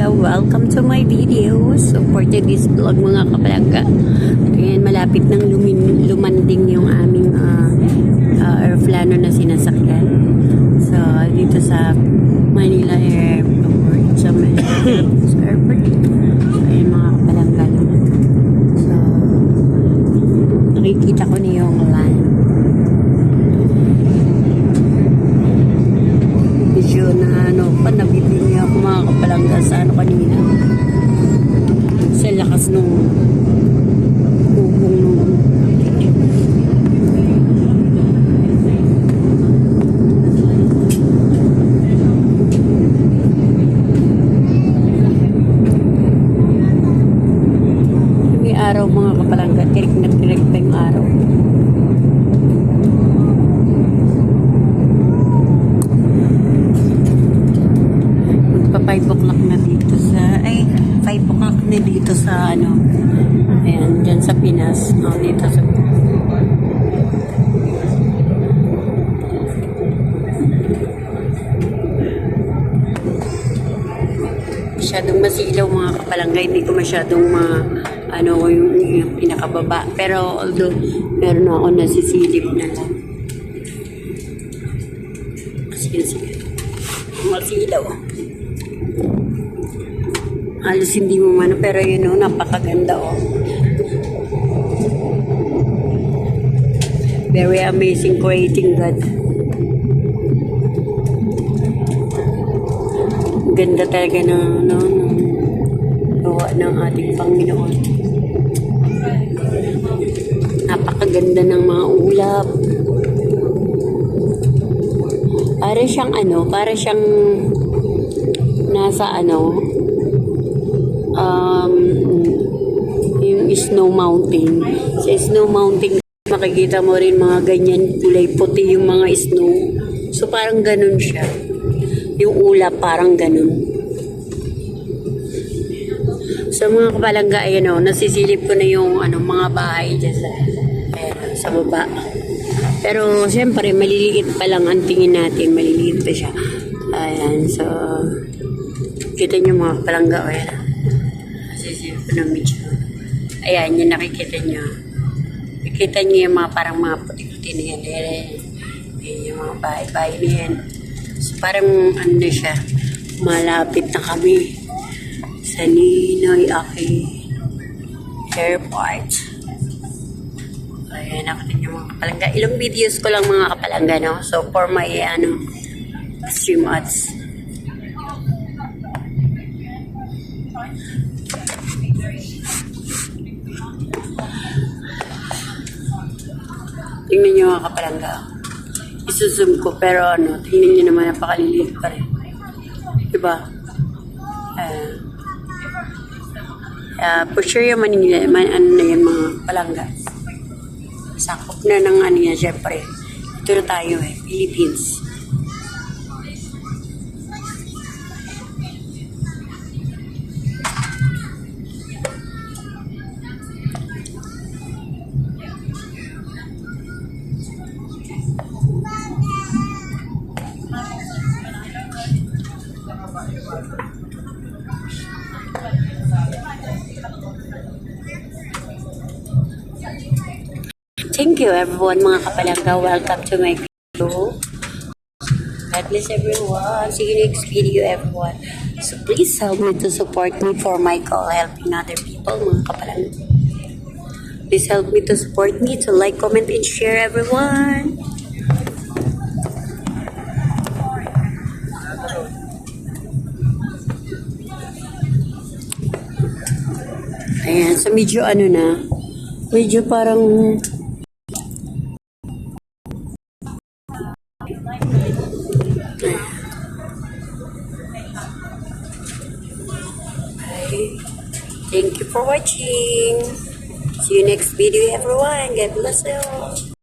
kapalangga, welcome to my video. So for today's vlog mga kapalangga, ayan, malapit nang lumanding yung aming aeroplano na sinasakyan. So dito sa Manila Airport, sa Manila Airport. So ayan mga kapalangga. So nakikita ko na yung land. Medyo na nabibili ako mga kapalangga sa kanina. Sa lakas nung bubong nung may araw mga kapalangga, tirik pa yung araw. Magpa 5 o'clock na dito sa 5 o'clock na dito sa ayan, dyan sa Pinas, dito sa masyadong masilaw mga kapalangga, hindi ko masyadong yung pinakababa, pero although meron ako nasisilip na lang sige masilaw, halos hindi mo pero yun napakaganda very amazing creating God. Ganda talaga ng gawa ng ating Panginoon. Napakaganda ng mga ulap. Para siyang nasa yung Snow Mountain. Sa Snow Mountain, makikita mo rin mga ganyan, kulay puti yung mga snow. So parang ganun siya. Yung ulap parang ganun. So mga kapalangga, nasisilip ko na yung mga bahay dyan sa baba. Pero siyempre maliliit pa lang ang tingin natin, maliliit pa siya. Ayan, so kita nyo mga kapalangga, ayan. Nasisilip ko na medyo. Ayan, yung nakikita nyo. Nakikita nyo yung mga parang mga puti-puti na yan. Ayan, yung mga bahay-bahay na yan. So, parang na siya, malapit na kami sa Ninoy Aquino Airport. Ayan, nakita niyo mga kapalangga. Ilang videos ko lang mga kapalangga, no? So, for my, stream ads. Tingnan niyo mga kapalangga. Isusum ko, pero tingnan niyo naman, napakaliliit pa rin. Diba? For sure yung Manila, na yan mga palangga. Sakop na ng yan, syempre. Ito na tayo Philippines. Thank you everyone mga kapalangga. Welcome to my video. God bless everyone. See you next video everyone. So please help me to support me for my call helping other people mga kapalangga. Please help me to support me to like, comment, and share everyone. Ayan, so medyo medyo parang thank you for watching. See you next video everyone. God bless you.